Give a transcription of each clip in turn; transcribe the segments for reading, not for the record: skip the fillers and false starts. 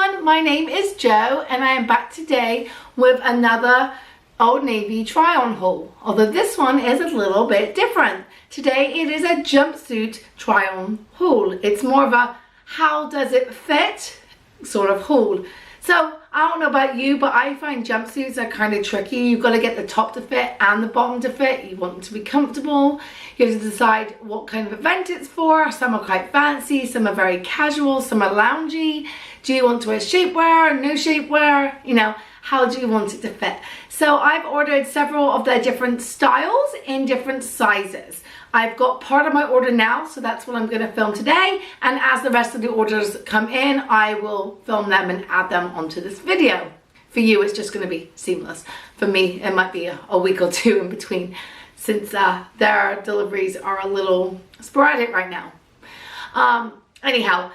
everyone, my name is Jo and I am back today with another Old Navy try-on haul. Although this one is a little bit different. Today it is a jumpsuit try-on haul. It's more of a how does it fit sort of haul. So I don't know about you, but I find jumpsuits are kind of tricky. You've got to get the top to fit and the bottom to fit. You want them to be comfortable. You have to decide what kind of event it's for. Some are quite fancy, some are very casual, some are loungy. Do you want to wear shapewear, no shapewear? You know, how do you want it to fit? So I've ordered several of their different styles in different sizes. I've got part of my order now, so that's what I'm going to film today, and as the rest of the orders come in, I will film them and add them onto this video. For you, it's just going to be seamless. For me, it might be a week or two in between, since their deliveries are a little sporadic right now. Anyhow,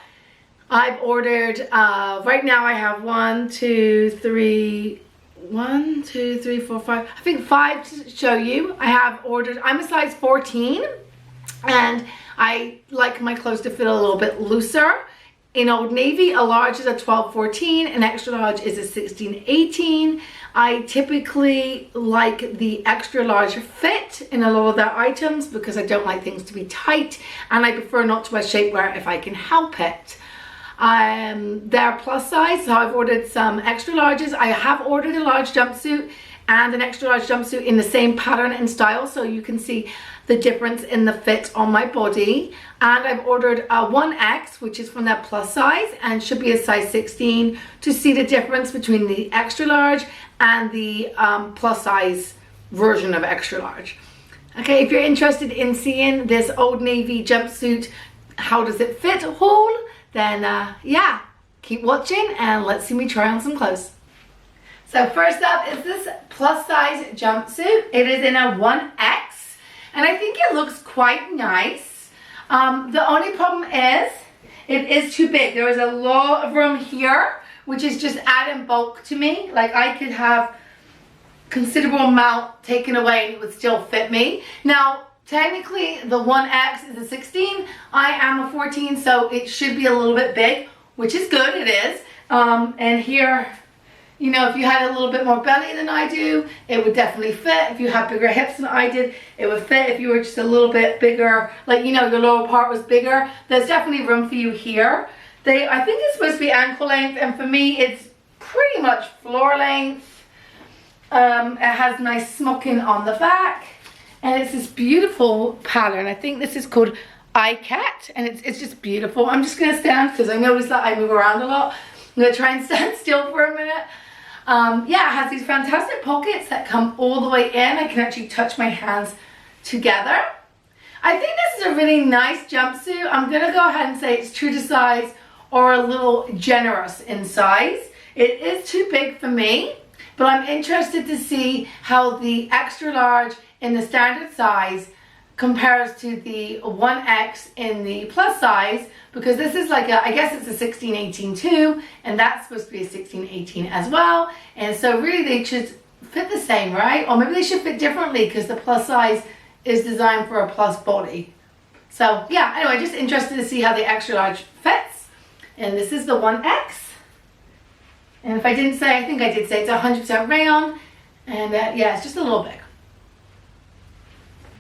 I've ordered, right now I have 1, 2, 3, 4, 5, I think 5 to show you. I have ordered, I'm a size 14 and I like my clothes to fit a little bit looser. In Old Navy, a large is a 12-14, an extra large is a 16-18. I typically like the extra large fit in a lot of their items because I don't like things to be tight and I prefer not to wear shapewear if I can help it. They're plus size, so I've ordered some extra larges. I have ordered a large jumpsuit and an extra large jumpsuit in the same pattern and style, so you can see the difference in the fit on my body. And I've ordered a 1X, which is from that plus size and should be a size 16, to see the difference between the extra large and the plus size version of extra large. Okay, if you're interested in seeing this Old Navy jumpsuit, how does it fit haul, then yeah, keep watching and let's see me try on some clothes. So first up is this plus size jumpsuit. It is in a 1X and I think it looks quite nice. The only problem is it is too big. There is a lot of room here, which is just adding bulk to me. Like I could have considerable amount taken away and it would still fit me. Now, technically the 1X is a 16, I am a 14, so it should be a little bit big, which is good, it is. And here, you know, if you had a little bit more belly than I do, it would definitely fit. If you had bigger hips than I did, it would fit. If you were just a little bit bigger, like, you know, your lower part was bigger, there's definitely room for you here. I think it's supposed to be ankle length, and for me, it's pretty much floor length. It has nice smocking on the back. And it's this beautiful pattern. I think this is called iCat, and it's just beautiful. I'm just gonna stand because I notice that I move around a lot. I'm gonna try and stand still for a minute. Yeah, it has these fantastic pockets that come all the way in. I can actually touch my hands together. I think this is a really nice jumpsuit. I'm gonna go ahead and say it's true to size or a little generous in size. It is too big for me, but I'm interested to see how the extra large in the standard size compares to the 1X in the plus size, because this is like I guess it's a 16-18 too, and that's supposed to be a 16-18 as well. And so really they should fit the same, right? Or maybe they should fit differently because the plus size is designed for a plus body. So yeah, anyway, just interested to see how the extra large fits. And this is the 1X. And if I didn't say, I think I did say it's 100% rayon. And yeah, it's just a little big.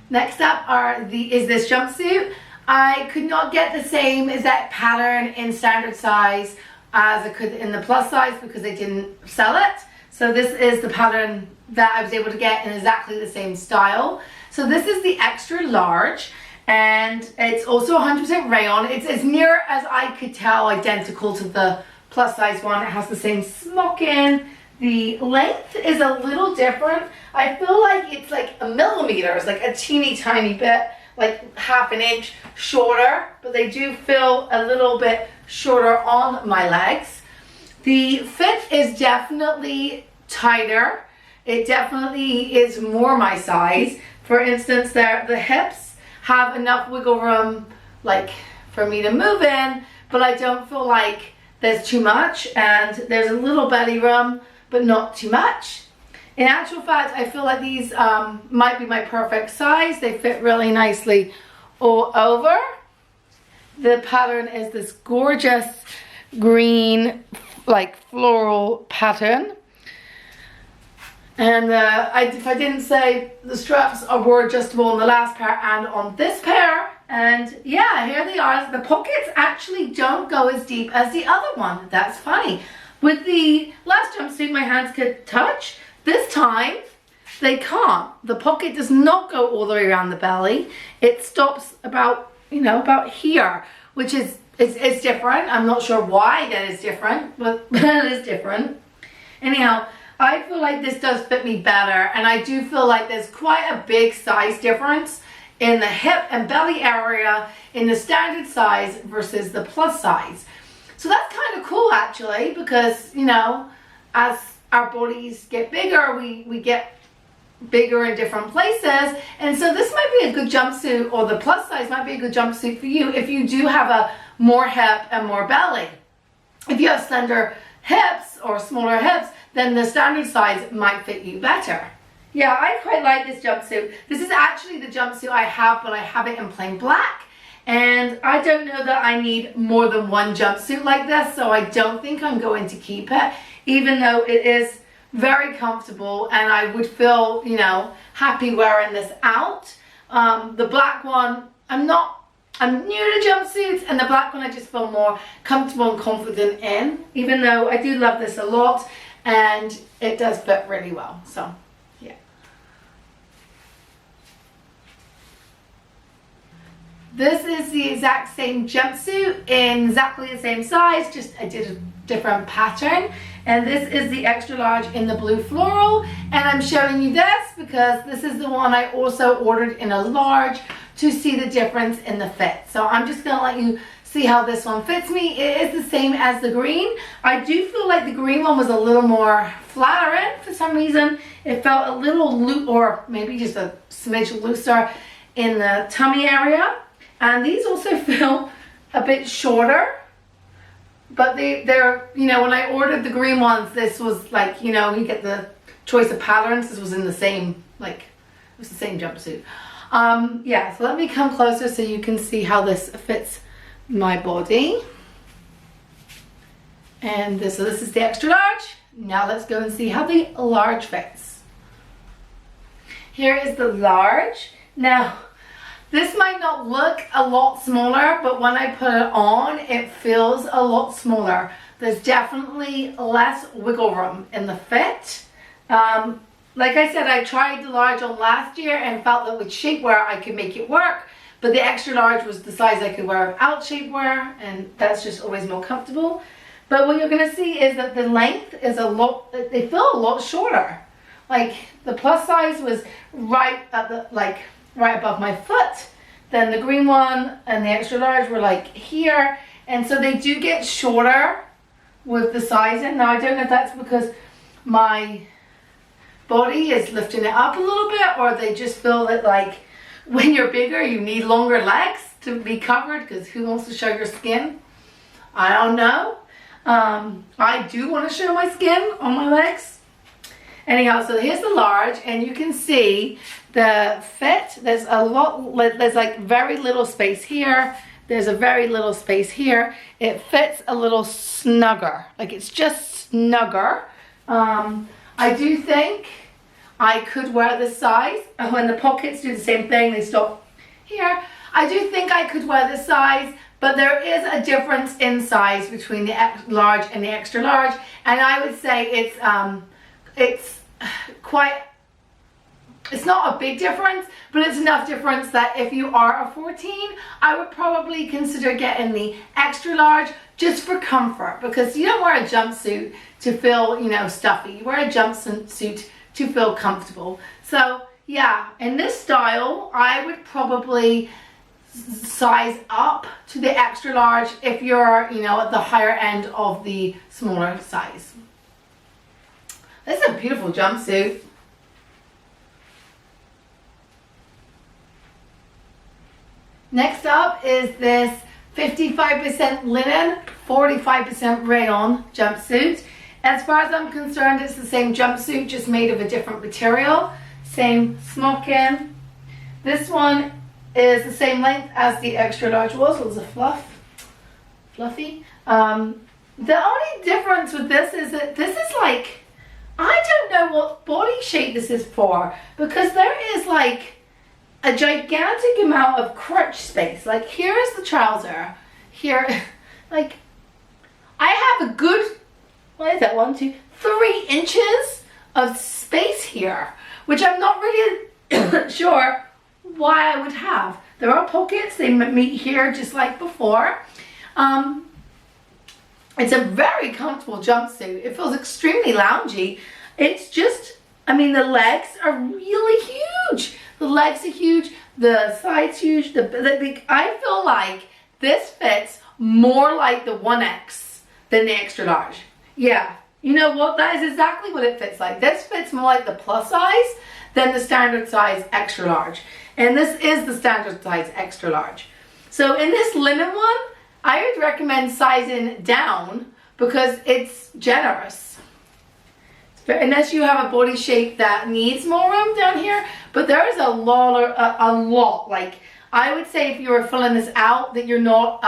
Next up is this jumpsuit. I could not get the same exact pattern in standard size as I could in the plus size because they didn't sell it. So this is the pattern that I was able to get in exactly the same style. So this is the extra large and it's also 100% rayon. It's as near as I could tell identical to the plus size one. It has the same smocking. The length is a little different. I feel like it's like a millimeter. It's like a teeny tiny bit, like half an inch shorter, but they do feel a little bit shorter on my legs. The fit is definitely tighter. It definitely is more my size. For instance, the hips have enough wiggle room like for me to move in, but I don't feel like there's too much, and there's a little belly room, but not too much. In actual fact, I feel like these might be my perfect size. They fit really nicely all over. The pattern is this gorgeous green like floral pattern. And if I didn't say, the straps were adjustable on the last pair and on this pair. And yeah, here they are. The pockets actually don't go as deep as the other one. That's funny. With the last jumpsuit, my hands could touch. This time, they can't. The pocket does not go all the way around the belly. It stops about, you know, about here, which is different. I'm not sure why that is different, but that is different. Anyhow, I feel like this does fit me better, and I do feel like there's quite a big size difference in the hip and belly area in the standard size versus the plus size. So that's kind of cool actually, because, you know, as our bodies get bigger, we get bigger in different places, and so this might be a good jumpsuit, or the plus size might be a good jumpsuit for you if you do have a more hip and more belly. If you have slender hips or smaller hips, then the standard size might fit you better. Yeah, I quite like this jumpsuit. This is actually the jumpsuit I have, but I have it in plain black. And I don't know that I need more than one jumpsuit like this, so I don't think I'm going to keep it, even though it is very comfortable and I would feel, you know, happy wearing this out. The black one, I'm new to jumpsuits, and the black one I just feel more comfortable and confident in, even though I do love this a lot and it does fit really well. So yeah. This is the exact same jumpsuit in exactly the same size, just I did a different pattern. And this is the extra large in the blue floral, and I'm showing you this because this is the one I also ordered in a large to see the difference in the fit. So I'm just gonna let you see how this one fits me. It is the same as the green. I do feel like the green one was a little more flattering for some reason. It felt a little loose, or maybe just a smidge looser in the tummy area. And these also feel a bit shorter, but they're, you know, when I ordered the green ones, this was like, you know, you get the choice of patterns. This was in the same, like, it was the same jumpsuit. Yeah, so let me come closer so you can see how this fits my body. And so this is the extra large. Now let's go and see how the large fits. Here is the large. Now, this might not look a lot smaller, but when I put it on, it feels a lot smaller. There's definitely less wiggle room in the fit. Like I said, I tried the large on last year and felt that with shapewear I could make it work, but the extra large was the size I could wear without shapewear, and that's just always more comfortable. But what you're gonna see is that the length is a lot, they feel a lot shorter. Like the plus size was right at the, like, right above my foot. Then the green one and the extra large were like here. And so they do get shorter with the sizing. Now I don't know if that's because my body is lifting it up a little bit, or they just feel that, like, when you're bigger you need longer legs to be covered, because who wants to show your skin? I don't know. I do want to show my skin on my legs. Anyhow, so here's the large, and you can see the fit. There's a lot, there's like very little space here. There's a very little space here. It fits a little snugger, like it's just snugger. I do think I could wear this size. When the pockets do the same thing, they stop here. I do think I could wear this size, but there is a difference in size between the large and the extra large, and I would say it's quite, it's not a big difference, but it's enough difference that if you are a 14, I would probably consider getting the extra large just for comfort, because you don't wear a jumpsuit to feel, you know, stuffy. You wear a jumpsuit to feel comfortable. So yeah, in this style, I would probably size up to the extra large if you're, you know, at the higher end of the smaller size. This is a beautiful jumpsuit. Next up is this 55% linen, 45% rayon jumpsuit. As far as I'm concerned, it's the same jumpsuit, just made of a different material. Same smocking. This one is the same length as the extra large was. It was a fluffy. The only difference with this is that this is like, I don't know what body shape this is for, because there is like a gigantic amount of crotch space. Like here is the trouser. Here, like, I have a good, what is that, 1, 2, 3 inches of space here, which I'm not really sure why I would have. There are pockets, they meet here just like before. It's a very comfortable jumpsuit. It feels extremely loungy. It's just, I mean, the legs are really huge. The legs are huge, the sides huge. I feel like this fits more like the 1X than the extra large. Yeah, you know what? That is exactly what it fits like. This fits more like the plus size than the standard size extra large. And this is the standard size extra large. So in this linen one, I would recommend sizing down because it's generous. Unless you have a body shape that needs more room down here, but there is a lot. Like, I would say if you were filling this out that you're not,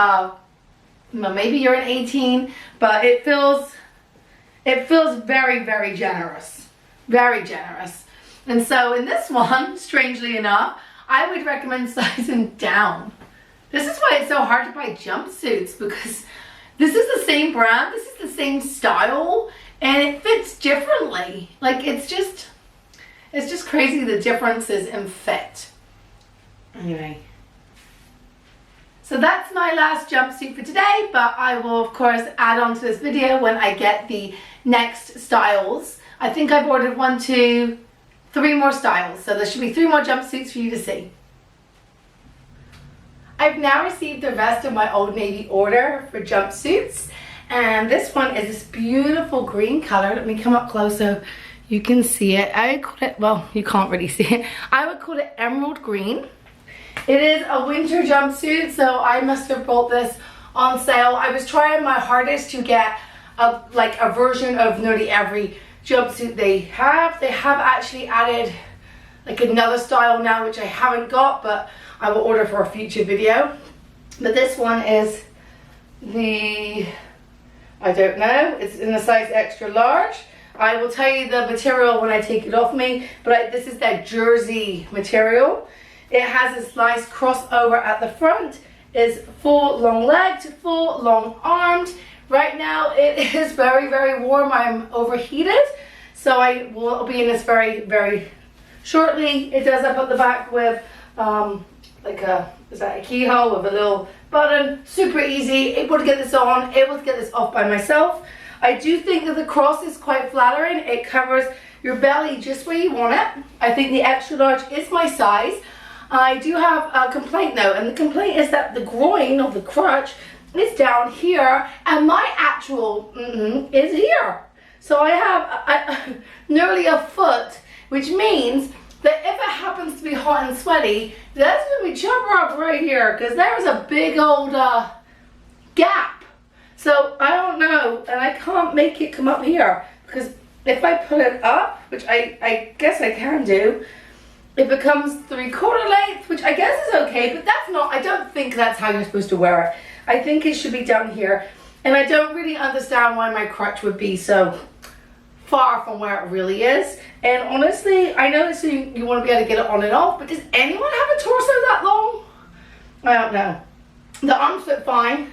well, maybe you're an 18, but it feels very, very generous. Very generous. And so in this one, strangely enough, I would recommend sizing down. This is why it's so hard to buy jumpsuits, because this is the same brand, this is the same style, and it fits differently. Like, it's just crazy the differences in fit. Anyway. So that's my last jumpsuit for today, but I will of course add on to this video when I get the next styles. I think I've ordered 1, 2, 3 more styles, so there should be 3 more jumpsuits for you to see. I've now received the rest of my Old Navy order for jumpsuits, and this one is this beautiful green color. Let me come up close so you can see it. I would call it, well, you can't really see it. I would call it emerald green. It is a winter jumpsuit, so I must have bought this on sale. I was trying my hardest to get a version of nearly every jumpsuit they have. They have actually added like another style now, which I haven't got, but I will order for a future video. But this one is the, I don't know, it's in the size extra large. I will tell you the material when I take it off me, but this is that jersey material. It has this nice crossover at the front. It's full long legged, full long armed. Right now it is very, very warm. I'm overheated, so I will be in this very, very shortly. It does up at the back with like a, is that a keyhole with a little button. Super easy, able to get this on, able to get this off by myself. I do think that the cross is quite flattering. It covers your belly just where you want it. I think the extra large is my size. I do have a complaint though, and the complaint is that the groin of the crotch is down here and my actual is here. So I have nearly a foot, which means that if it happens to be hot and sweaty, that's going to be chopper up right here, because there's a big old gap. So I don't know, and I can't make it come up here, because if I put it up, which I guess I can do, it becomes 3/4 length, which I guess is okay, but that's not, I don't think that's how you're supposed to wear it. I think it should be down here, and I don't really understand why my crotch would be so far from where it really is. And honestly, I know that you want to be able to get it on and off, but does anyone have a torso that long? I don't know. The arms fit fine.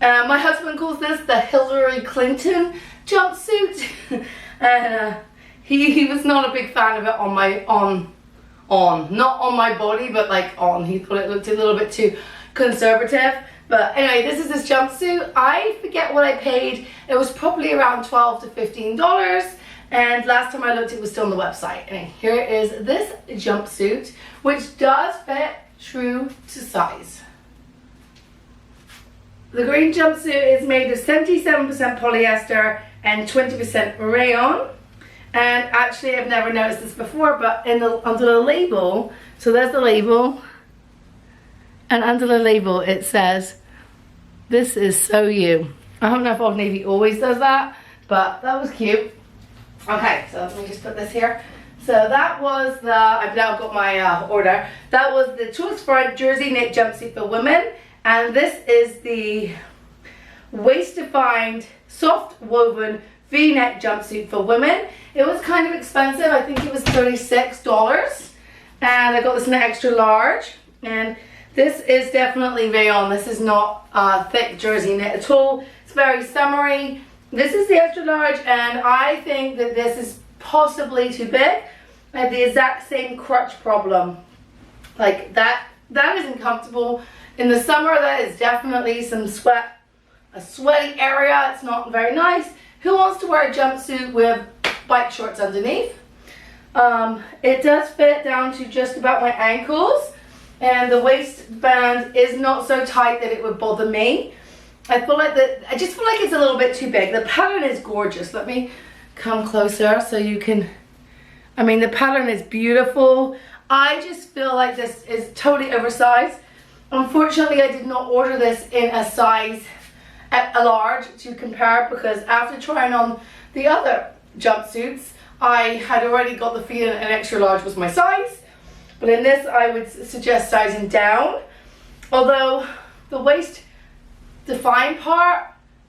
My husband calls this the Hillary Clinton jumpsuit. And he was not a big fan of it on my, not on my body, but like on. He thought it looked a little bit too conservative. But anyway, this is this jumpsuit. I forget what I paid. It was probably around $12 to $15. And last time I looked, it was still on the website. And here is this jumpsuit, which does fit true to size. The green jumpsuit is made of 77% polyester and 20% rayon. And actually, I've never noticed this before, but under the label, so there's the label. And under the label, it says, "This is so you." I don't know if Old Navy always does that, but that was cute. Okay, so let me just put this here. So that was the, I've now got my order. That was the Choice Front Jersey Knit Jumpsuit for women. And this is the waist-defined, soft woven V-neck jumpsuit for women. It was kind of expensive. I think it was $36. And I got this in an extra large. And this is definitely rayon. This is not thick jersey knit at all. It's very summery. This is the extra large, and I think that this is possibly too big. I had the exact same crotch problem. Like that isn't comfortable. In the summer, that is definitely some sweat, a sweaty area. It's not very nice. Who wants to wear a jumpsuit with bike shorts underneath? It does fit down to just about my ankles, and the waistband is not so tight that it would bother me. I just feel like it's a little bit too big. The pattern is gorgeous. Let me come closer so you can, I mean, the pattern is beautiful. I just feel like this is totally oversized. Unfortunately, I did not order this in a size a large to compare, because after trying on the other jumpsuits, I had already got the feeling an extra large was my size. But in this, I would suggest sizing down. Although the waist defined part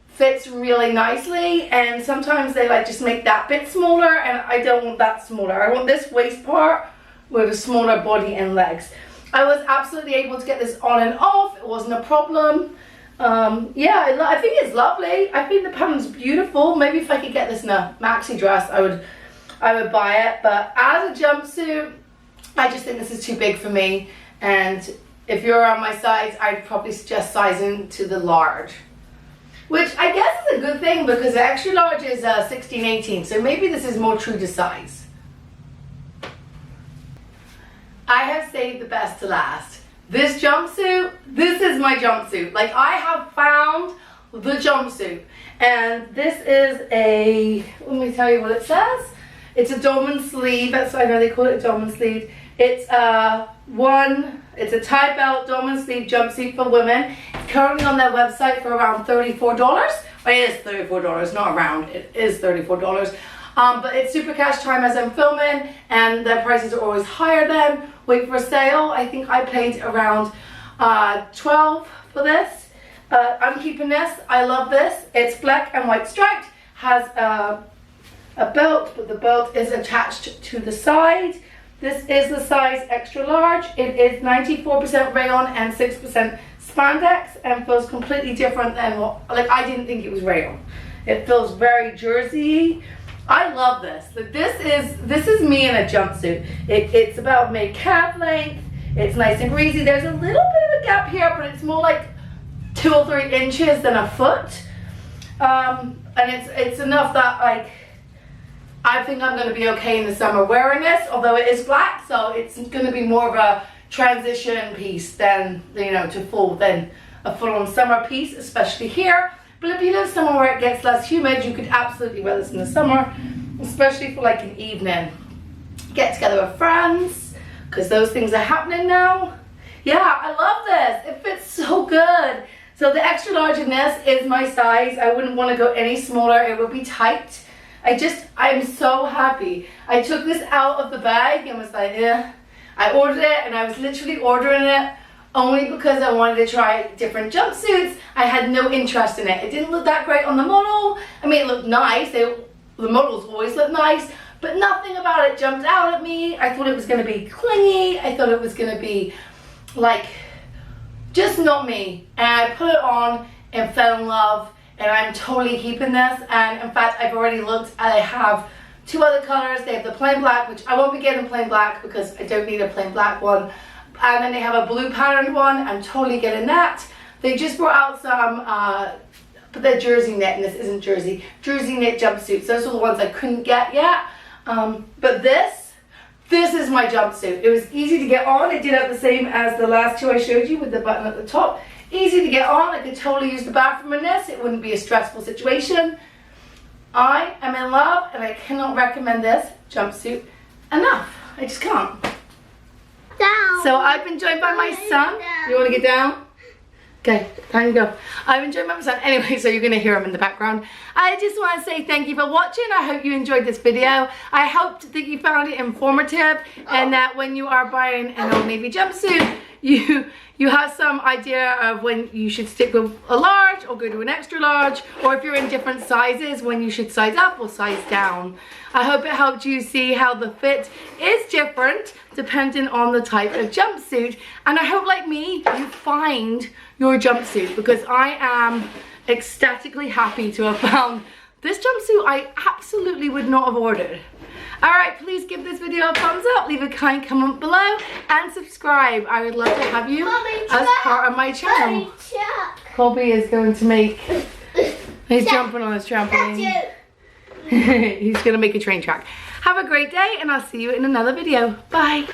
fits really nicely, and sometimes they like just make that bit smaller, and I don't want that smaller. I want this waist part with a smaller body and legs. I was absolutely able to get this on and off. It wasn't a problem. Yeah, I think it's lovely. I think the pattern's beautiful. Maybe if I could get this in a maxi dress, I would buy it. But as a jumpsuit, I just think this is too big for me. And if you're on my size, I'd probably suggest sizing to the large, which I guess is a good thing, because the extra large is 16, 18. So maybe this is more true to size. I have saved the best to last. This jumpsuit, this is my jumpsuit. Like, I have found the jumpsuit. And this is a, let me tell you what it says. It's a Dolman sleeve. That's why I know they call it a Dolman sleeve. It's it's a tie belt Dolman sleeve jumpsuit for women. It's currently on their website for around $34. Well, it is $34, not around. It is $34. But it's super cash time as I'm filming, and their prices are always higher than. Wait for a sale. I think I paid around $12 for this. I'm keeping this. I love this. It's black and white striped. Has a belt, but the belt is attached to the side. This is the size extra large. It is 94% rayon and 6% spandex, and feels completely different than what, like, I didn't think it was rayon. It feels very jersey. I love this. This is me in a jumpsuit. It's about mid calf length. It's nice and breezy. There's a little bit of a gap here, but it's more like 2 or 3 inches than a foot. And it's enough that, like, I think I'm going to be okay in the summer wearing this, although it is black, so it's going to be more of a transition piece than, you know, than a full-on summer piece, especially here. But if you live somewhere where it gets less humid, you could absolutely wear this in the summer, especially for like an evening. Get together with friends, because those things are happening now. Yeah, I love this. It fits so good. So the extra large in this is my size. I wouldn't want to go any smaller. It would be tight. I'm so happy. I took this out of the bag and was like, yeah. I ordered it, and I was literally ordering it only because I wanted to try different jumpsuits. I had no interest in it. It didn't look that great on the model. I mean, it looked nice. The models always look nice, but nothing about it jumped out at me. I thought it was going to be clingy. I thought it was going to be, like, just not me. And I put it on and fell in love. And I'm totally keeping this. And in fact, I've already looked. I have 2 other colors. They have the plain black, which I won't be getting plain black because I don't need a plain black one. And then they have a blue patterned one. I'm totally getting that. They just brought out some, but they're jersey knit, and this isn't jersey knit jumpsuits. Those are the ones I couldn't get yet. But this is my jumpsuit. It was easy to get on. It did have the same as the last 2 I showed you with the button at the top. Easy to get on. I could totally use the bathroom in this. It wouldn't be a stressful situation. I am in love, and I cannot recommend this jumpsuit enough. I just can't. Down. So I've been joined by my son. You want to get down? Okay, time to go. I've been joined by my son. Anyway, so you're going to hear him in the background. I just want to say thank you for watching. I hope you enjoyed this video. I hoped that you found it informative, and that when you are buying an Old Navy jumpsuit, you have some idea of when you should stick with a large or go to an extra large, or if you're in different sizes, when you should size up or size down. I hope it helped you see how the fit is different depending on the type of jumpsuit. And I hope, like me, you find your jumpsuit, because I am ecstatically happy to have found this jumpsuit I absolutely would not have ordered. Alright, please give this video a thumbs up, leave a kind comment below, and subscribe. I would love to have you as part of my channel. Colby is going to make, he's jumping on his trampoline. He's going to make a train track. Have a great day, and I'll see you in another video. Bye.